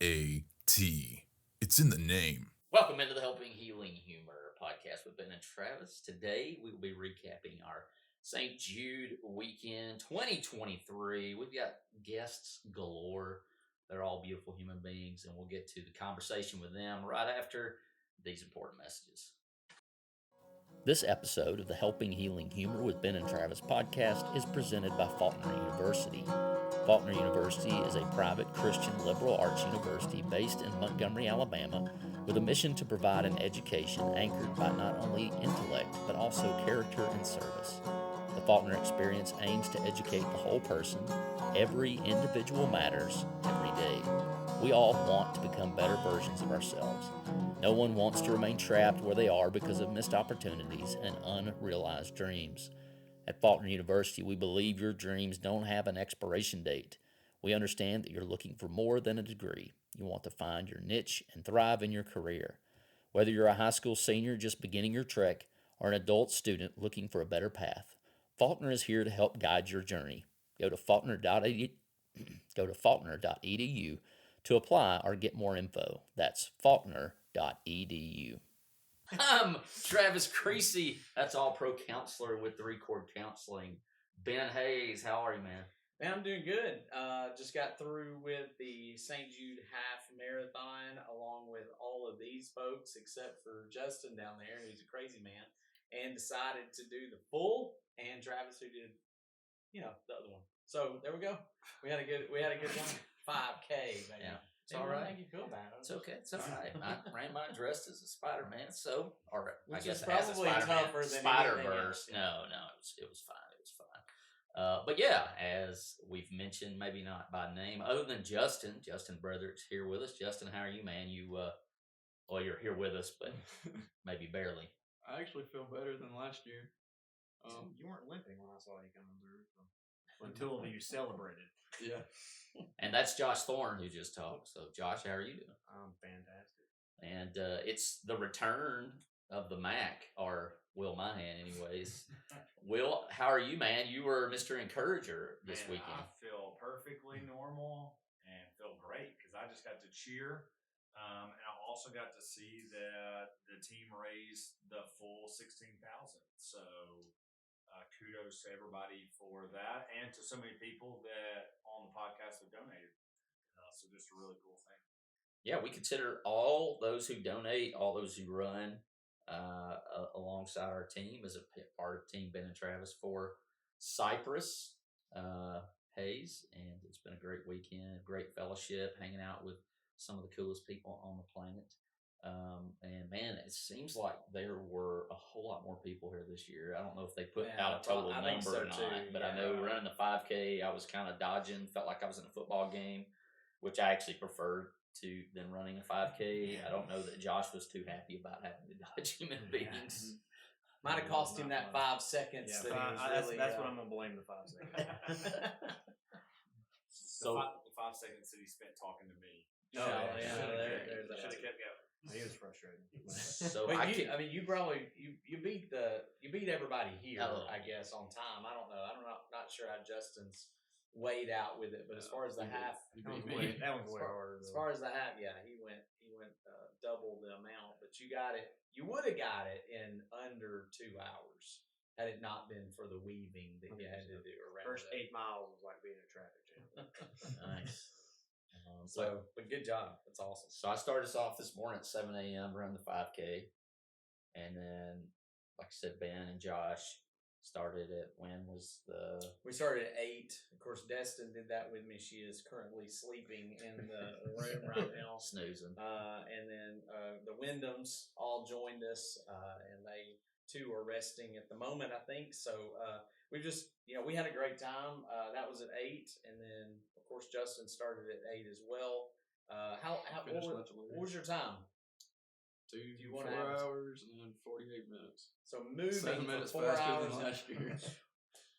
F-A-T. It's in the name. Welcome into the Helping Healing Humor podcast with Ben and Travis. Today we will be recapping our St. Jude weekend 2023. We've got guests galore. They're all beautiful human beings, and we'll get to the conversation with them right after these important messages. This episode of the Helping Healing Humor with Ben and Travis podcast is presented by Faulkner University. Faulkner University is a private Christian liberal arts university based in Montgomery, Alabama, with a mission to provide an education anchored by not only intellect, but also character and service. The Faulkner experience aims to educate the whole person. Every individual matters every day. We all want to become better versions of ourselves. No one wants to remain trapped where they are because of missed opportunities and unrealized dreams. At Faulkner University, we believe your dreams don't have an expiration date. We understand that you're looking for more than a degree. You want to find your niche and thrive in your career. Whether you're a high school senior just beginning your trek or an adult student looking for a better path, Faulkner is here to help guide your journey. Go to faulkner.edu to apply or get more info. That's faulkner.edu. I'm Travis Creasy. That's all pro counselor with the Record Counseling. Ben Hayes, how are you, man? Man, I'm doing good. Just got through with the St. Jude half marathon along with all of these folks, except for Justin down there, who's a crazy man, and decided to do the full. And Travis, who did, the other one. So there we go. We had a good time. 5K, baby. Yeah. It's all right. How you feel about it? It's okay. It's all right. I ran mine dressed as a Spider-Man, so Which I guess is probably tougher than Spider-Verse. No, it was fine. It was fine. But yeah, as we've mentioned, maybe not by name, other than Justin Bretherick's here with us. Justin, how are you, man? You're here with us, but maybe barely. I actually feel better than last year. You weren't limping when I saw you coming through. Until you celebrated. Yeah. And that's Josh Thorne who just talked. So, Josh, how are you doing? I'm fantastic. And it's the return of the Mac, or Will Mahan, anyways. Will, how are you, man? You were Mr. Encourager this weekend. I feel perfectly normal and feel great because I just got to cheer. And I also got to see that the team raised the full $16,000. So kudos to everybody for that, and to so many people that on the podcast have donated. So just a really cool thing. Yeah, we consider all those who donate, all those who run alongside our team as a part of Team Ben and Travis for Cypress Hayes, and it's been a great weekend, great fellowship, hanging out with some of the coolest people on the planet. And man, it seems like there were a whole lot more people here this year. I don't know if they put out a total number or not, but I know running the 5K, I was kind of dodging, felt like I was in a football game, which I actually preferred than running a 5K. I don't know that Josh was too happy about having to dodge human beings. Might have cost him that 5 seconds. Yeah, that's what I'm going to blame the 5 seconds. So the 5 seconds that he spent talking to me. Should have kept going. He was frustrated. So but you probably you beat everybody here, I guess, on time. I don't know. I'm not sure how Justin's weighed out with it, but as far as the half, that was way harder. As far as the half, yeah, he went double the amount, but you got it. You would have got it in under 2 hours had it not been for the weaving that you had to do around. First 8 miles was like being a traffic jam. Nice. But good job. That's awesome. So I started us off this morning at 7 a.m. running the 5K. And then, like I said, Ben and Josh started at We started at 8. Of course, Destin did that with me. She is currently sleeping in the room right now. Snoozing. And then the Wyndhams all joined us, and they too are resting at the moment, I think. So we just, we had a great time. That was at 8. And then, of course, Justin started at 8 as well. What was your time? 4 hours and 48 minutes. So moving 7 minutes for 4 faster hours than last year.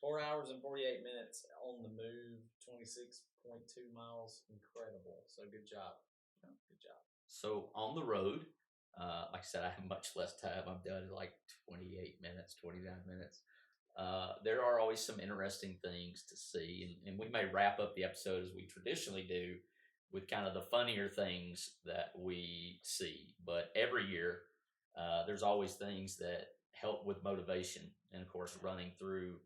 4 hours and 48 minutes on the move, 26.2 miles. Incredible. So good job. Good job. So on the road, like I said, I have much less time. I'm done in like 28 minutes, 29 minutes. There are always some interesting things to see, and we may wrap up the episode as we traditionally do with kind of the funnier things that we see. But every year, there's always things that help with motivation. And of course, running through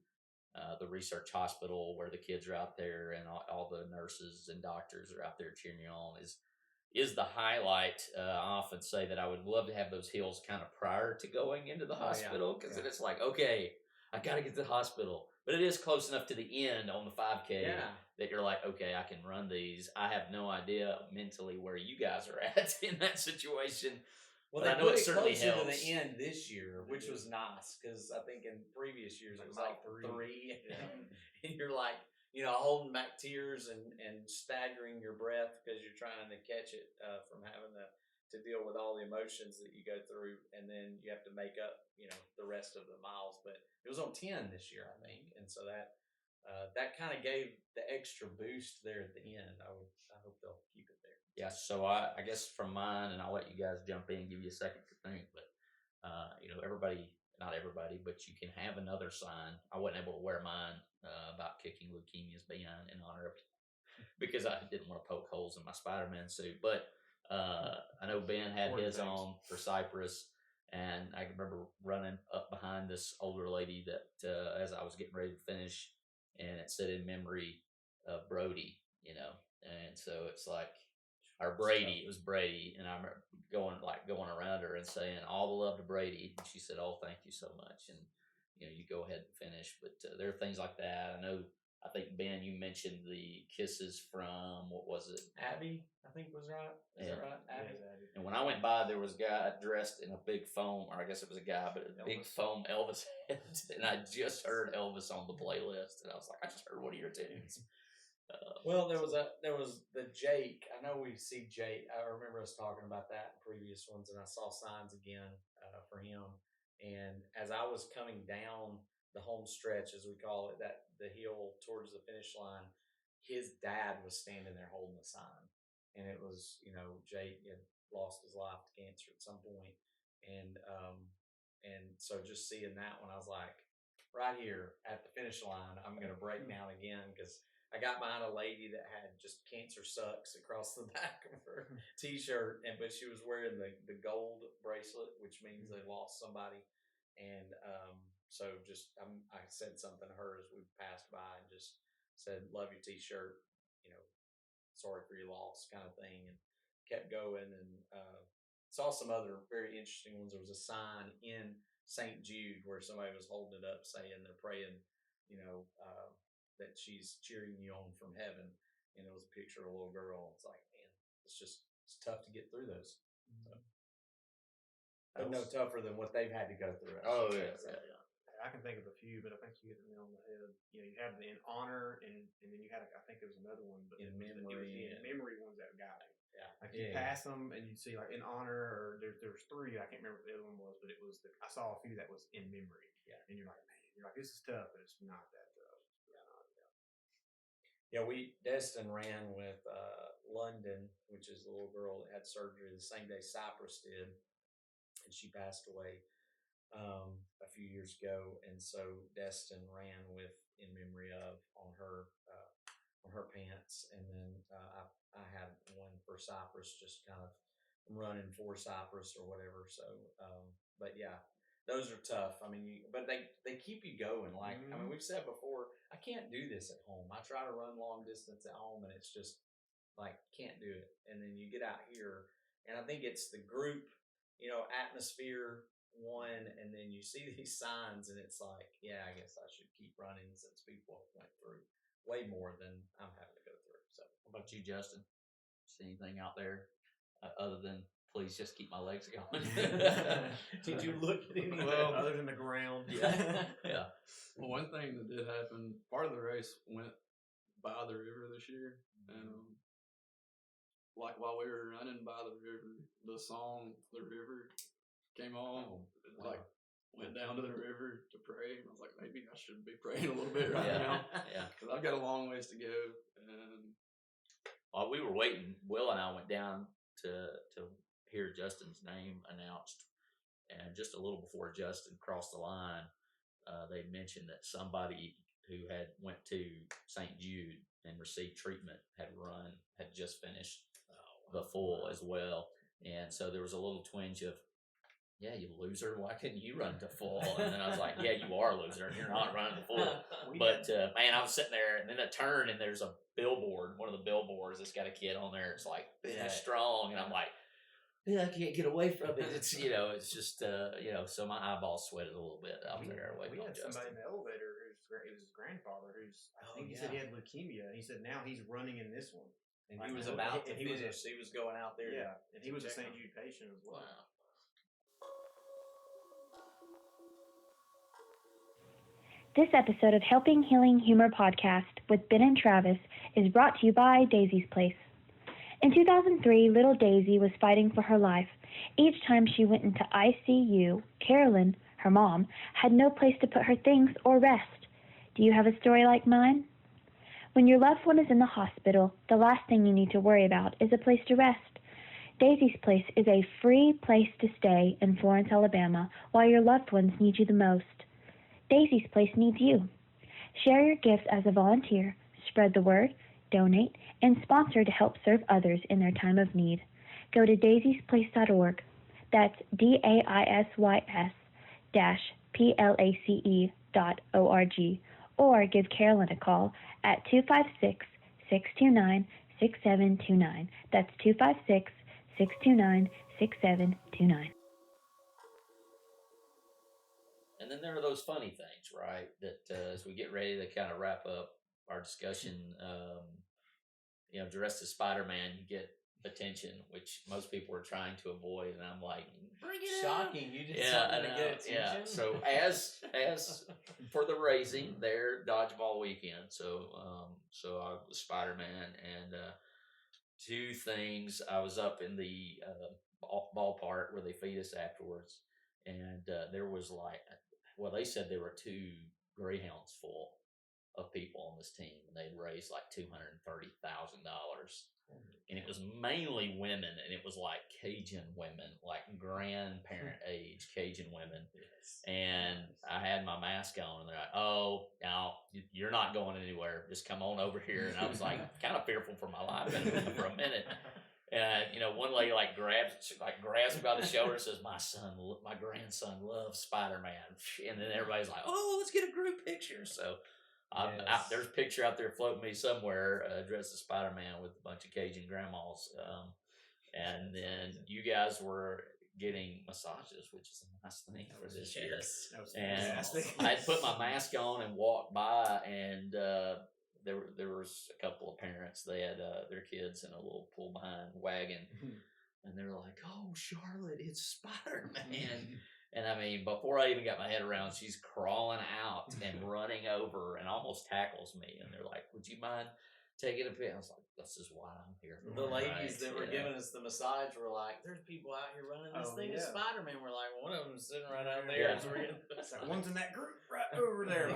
the research hospital where the kids are out there and all the nurses and doctors are out there cheering you on is the highlight. I often say that I would love to have those hills kind of prior to going into the hospital because then it's like, okay, I got to get to the hospital. But it is close enough to the end on the 5K that you're like, okay, I can run these. I have no idea mentally where you guys are at in that situation. Well, but they I know put it certainly closer helps. to the end this year, which was nice because I think in previous years it was like three. And you're like, holding back tears and staggering your breath because you're trying to catch it from having to deal with all the emotions that you go through, and then you have to make up, the rest of the miles. But it was on 10 this year, I think, and so that kind of gave the extra boost there at the end. I hope they'll keep it there. Yeah, so I guess from mine, and I'll let you guys jump in and give you a second to think, but everybody, not everybody, but you can have another sign. I wasn't able to wear mine about kicking leukemia's behind in honor of because I didn't want to poke holes in my Spider-Man suit. But I know Ben had his on for Cypress, and I remember running up behind this older lady that as I was getting ready to finish, and it said in memory of Brody, and so it's like. Or Brady, it was Brady, and I remember going around her and saying all the love to Brady, and she said, "Oh, thank you so much," and you go ahead and finish. But there are things like that. I think Ben, you mentioned the kisses from what was it? Abby, I think was right. Is that right? Abby. Abby. And when I went by, there was a guy dressed in a big foam, or I guess it was a guy, but a big foam Elvis head, and I just heard Elvis on the playlist, and I was like, I just heard one of your tunes. Well, there was the Jake. I know we see Jake. I remember us talking about that in previous ones, and I saw signs again for him. And as I was coming down the home stretch, as we call it, that the hill towards the finish line, his dad was standing there holding the sign, and it was Jake had lost his life to cancer at some point, and so just seeing that one, I was like, right here at the finish line, I'm gonna break down again because I got behind a lady that had just "cancer sucks" across the back of her T-shirt, but she was wearing the gold bracelet, which means they lost somebody. And so I said something to her as we passed by and just said, "Love your T-shirt," sorry for your loss, kind of thing, and kept going and saw some other very interesting ones. There was a sign in St. Jude where somebody was holding it up saying they're praying, that she's cheering you on from heaven. And it was a picture of a little girl. It's like, man, it's tough to get through those. So, but no tougher than what they've had to go through. Oh, yeah. I can think of a few, but I think you hit the nail on the head. You had the in honor, and then you had, I think there was another one, but in it memory. was the memory ones that got me. Yeah. Like you pass them, and you'd see like in honor, or there's three. I can't remember what the other one was, but it was I saw a few that was in memory. Yeah. And you're like, man, this is tough, but it's not that tough. Yeah, Destin ran with London, which is the little girl that had surgery the same day Cypress did, and she passed away a few years ago. And so Destin ran with in memory of on her pants, and then I had one for Cypress, just kind of running for Cypress or whatever. So, but yeah. Those are tough. I mean, but they keep you going. Like, I mean, we've said before, I can't do this at home. I try to run long distance at home, and it's just like, can't do it. And then you get out here, and I think it's the group, atmosphere one, and then you see these signs, and it's like, yeah, I guess I should keep running since people went through way more than I'm having to go through. So, what about you, Justin? See anything out there other than please just keep my legs going? Did you look at anything other than the ground? Yeah. Well, one thing that did happen, part of the race went by the river this year, and like while we were running by the river, the song "The River" came on. Like went down to the river to pray, and I was like, maybe I should be praying a little bit right now. Yeah. Because I've got a long ways to go. And while we were waiting, Will and I went down to hear Justin's name announced, and just a little before Justin crossed the line, they mentioned that somebody who had went to St. Jude and received treatment had just finished the full as well. And so there was a little twinge of, yeah, you loser, why couldn't you run to full? And then I was like, yeah, you are a loser, you're not running to full. But man, I was sitting there, and then I turn, and there's a billboard, one of the billboards that's got a kid on there. It's like, finish strong. And I'm like, yeah, I can't get away from it. It's, it's just, so my eyeballs sweated a little bit out there. We had somebody in the elevator it was his grandfather I think he said he had leukemia. He said now he's running in this one. And he was about to finish. He was going out there. Yeah, and he was a St. Jude patient as well. Wow. This episode of Helping Healing Humor podcast with Ben and Travis is brought to you by Daisy's Place. In 2003, little Daisy was fighting for her life. Each time she went into ICU, Carolyn, her mom, had no place to put her things or rest. Do you have a story like mine? When your loved one is in the hospital, the last thing you need to worry about is a place to rest. Daisy's Place is a free place to stay in Florence, Alabama, while your loved ones need you the most. Daisy's Place needs you. Share your gifts as a volunteer, spread the word, donate, and sponsor to help serve others in their time of need. Go to daisysplace.org. That's DAISYS-PLACE.org. Or give Carolyn a call at 256-629-6729. That's 256-629-6729. And then there are those funny things, right? That as we get ready to kind of wrap up our discussion, dressed as Spider-Man, you get attention, which most people are trying to avoid. And I'm like, bring it Shocking. You did something to get attention. Yeah. So as for the racing, their dodgeball weekend. So I was Spider-Man, and two things. I was up in the ballpark where they feed us afterwards, and there was they said there were 2 Greyhounds full of people on this team, and they'd raised like $230,000. And it was mainly women, and it was like Cajun women, like grandparent age Cajun women. Yes. And I had my mask on, and they're like, "Oh, no, you're not going anywhere. Just come on over here." And I was like, kind of fearful for my life for a minute. And one lady grabs me by the shoulder and says, my grandson loves Spider-Man. And then everybody's like, "Oh, let's get a group picture." So there's a picture out there floating me somewhere, dressed as Spider-Man with a bunch of Cajun grandmas. And then you guys were getting massages, which is a nice thing for this year. That was and fantastic. I had put my mask on and walked by, and there was a couple of parents. They had their kids in a little pull-behind wagon, and they were like, "Oh, Charlotte, it's Spider-Man." And I mean, before I even got my head around, she's crawling out and running over and almost tackles me. And they're like, "Would you mind taking a pic?" I was like, "This is why I'm here." The ladies that were giving us the massage were like, "There's people out here running this thing as Spider-Man." We're like, one of them's sitting right out there. Yeah. So we're getting One's in that group right over there.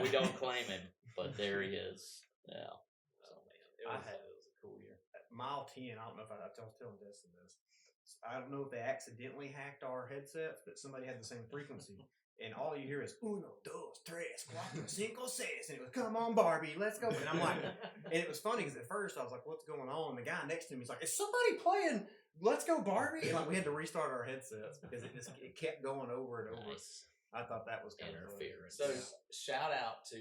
We don't claim him, but there he is. Yeah. So, man, it was a cool year. Mile 10, I don't know if I was telling Justin this. I don't know if they accidentally hacked our headsets, but somebody had the same frequency. And all you hear is, "Uno, dos, tres, cuatro, cinco, seis." And it was, "Come on, Barbie, let's go." And I'm like, and it was funny because at first I was like, "What's going on?" And the guy next to me was like, "Is somebody playing Let's Go Barbie?" And we had to restart our headsets because it kept going over and over. Nice. I thought that was kind of Interference. So shout out to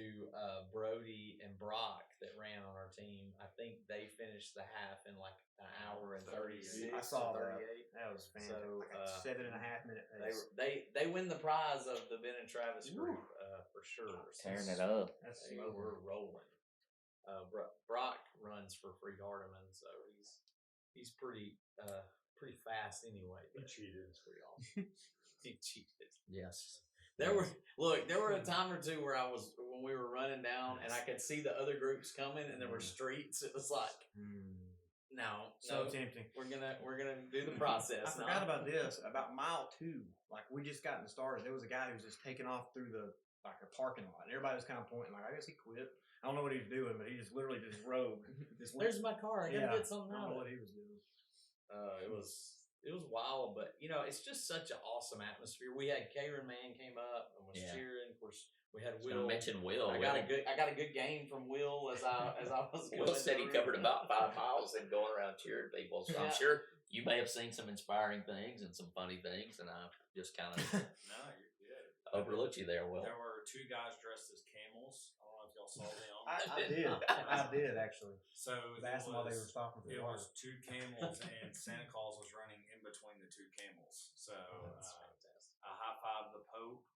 Brody and Brock that ran on our team. I think they finished the half in like an hour and 36. I saw or that. 38. That was fantastic. So, like a 7.5 minute pace. They win the prize of the Ben and Travis group for sure. Tearing it up. They were rolling. Brock runs for Free Hardeman, so he's pretty fast anyway. He cheated. It's pretty awesome. He cheated. Yes. There were a time or two where when we were running down and I could see the other groups coming and there were streets. It was like, no, tempting. We're gonna do the process. I forgot about this. About mile 2, like we just gotten started. There was a guy who was just taking off through a parking lot, and everybody was kind of pointing. Like, I guess he quit. I don't know what he was doing, but he just literally just rode. There's my car. I gotta get something I don't out know of what it. he was doing. It was it was wild, but it's just such an awesome atmosphere. We had Karen Man came up and was cheering. Of course, we had Will. Mention Will. I got a good game from Will as I was. Will said he covered about 5 miles and going around cheering people. So I'm sure you may have seen some inspiring things and some funny things, and I just kind of No, you're good. overlooked you there, Will. There were 2 guys dressed as camels. I don't know if y'all saw them. I did actually. So I asked them while they were stopping for it the water. was 2 camels, and Santa Claus was running in between the 2 camels. So I high fived the Pope.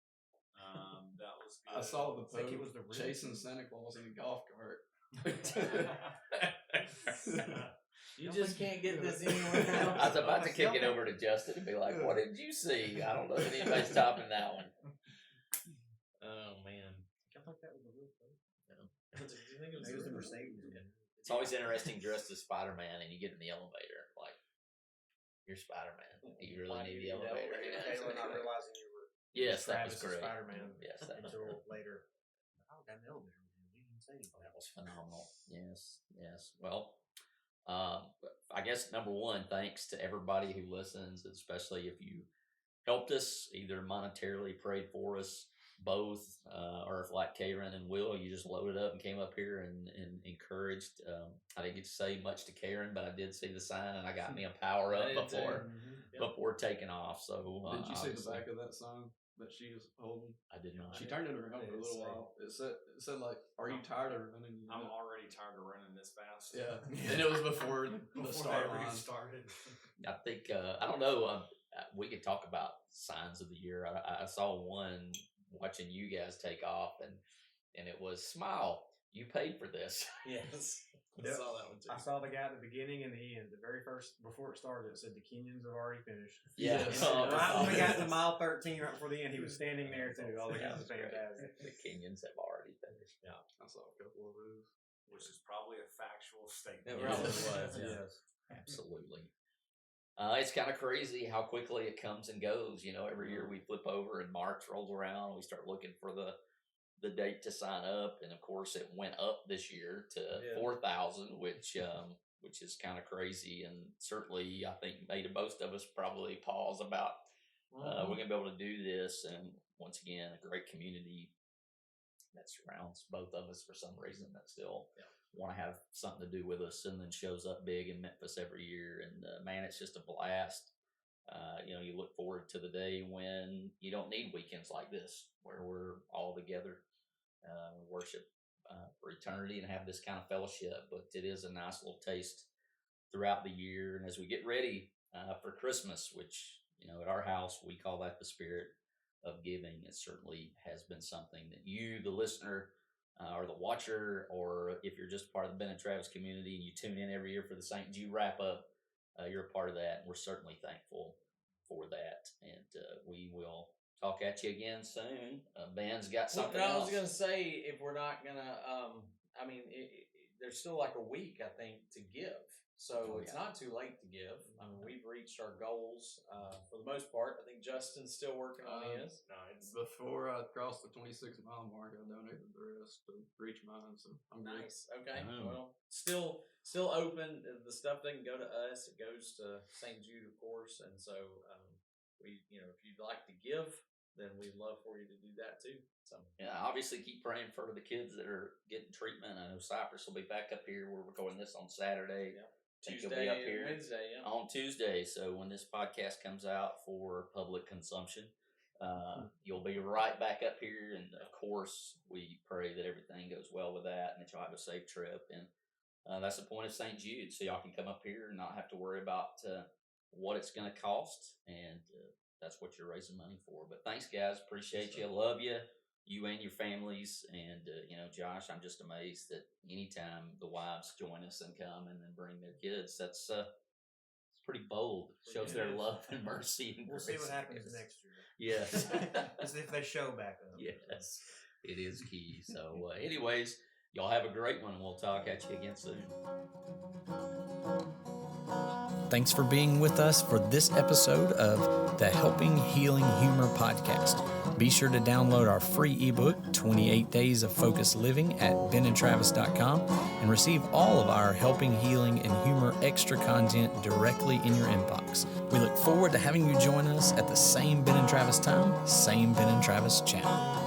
That was good. I saw the Pope it was the chasing Santa Claus in a golf cart. You just can't get this anywhere else. I was about to kick it over to Justin and be like, "What did you see?" I don't know if anybody's topping that one. Oh man, I thought that was a real thing. Do you think It was the Mercedes. it's always interesting dressed as Spider-Man and you get in the elevator like you're Spider-Man. Do you really need the elevator? They were not realizing you were Yes, that was Travis great. Spider-Man. Yes, that was Until later. I got an elevator. You didn't say anything. That was phenomenal. Yes, yes. Well, I guess number one, thanks to everybody who listens, especially if you helped us, either monetarily, prayed for us, both, or if like Karen and Will, you just loaded up and came up here and encouraged. I didn't get to say much to Karen, but I did see the sign and I got me a power up before taking off. So Did you see the back of that sign that she was holding? I did not. She turned it around for a little while. It said like, "Are you tired of running?" I'm already tired of running this fast. Yeah, and it was before the start line started. I think I don't know. We could talk about signs of the year. I saw one watching you guys take off, and it was "Smile. You paid for this." Yes. Yep. I saw that one too. I saw the guy at the beginning and the end. The very first, before it started, it said the Kenyans have already finished. Yeah. And right when we got to mile 13, right before the end, he was standing there too. Oh, that was fantastic. The Kenyans have already finished. Yeah. I saw a couple of those. Which is probably a factual It statement. really Yes. was. Yes. Absolutely. It's kind of crazy how quickly it comes and goes. Every year we flip over and March rolls around. We start looking for the date to sign up, and of course it went up this year to 4,000, which is kind of crazy, and certainly I think made most of us probably pause about we're gonna be able to do this. And once again, a great community that surrounds both of us for some reason that still want to have something to do with us, and then shows up big in Memphis every year. And man, it's just a blast. You look forward to the day when you don't need weekends like this, where we're all together, worship for eternity, and have this kind of fellowship. But it is a nice little taste throughout the year. And as we get ready for Christmas, which at our house we call that the spirit of giving, it certainly has been something that you, the listener, or the watcher, or if you're just part of the Ben and Travis community and you tune in every year for the St. Jude wrap up, you're a part of that, and we're certainly thankful for that. And we will talk at you again soon. Ben's got something I else. was gonna say, if we're not gonna, there's still like a week, I think, to give. So it's not too late to give. I mean, we've reached our goals for the most part. I think Justin's still working on his. No, it's before I crossed the 26-mile mark. I donated the rest to reach mine, so I'm good. Nice. Okay. Oh. Well, still open. The stuff doesn't go to us. It goes to St. Jude, of course. And so we, if you'd like to give, then we'd love for you to do that too. So Obviously keep praying for the kids that are getting treatment. I know Cypress will be back up here. We're recording this on Saturday. Yeah. Think Tuesday he'll be up and here Wednesday, on Tuesday. So when this podcast comes out for public consumption, you'll be right back up here. And of course, we pray that everything goes well with that and that you'll have a safe trip. And that's the point of St. Jude. So y'all can come up here and not have to worry about what it's going to cost. And that's what you're raising money for. But thanks, guys. Appreciate you. Love you. You and your families. And, Josh, I'm just amazed that anytime the wives join us and come and then bring their kids, that's it's pretty bold. Shows their love and mercy. And We'll see what grace. happens next year. Yes. As if they show back up. Yes. It is key. So, anyways, y'all have a great one. We'll talk at you again soon. Thanks for being with us for this episode of the Helping Healing Humor podcast. Be sure to download our free ebook, 28 Days of Focused Living, at benandtravis.com and receive all of our Helping Healing and Humor extra content directly in your inbox. We look forward to having you join us at the same Ben and Travis time, same Ben and Travis channel.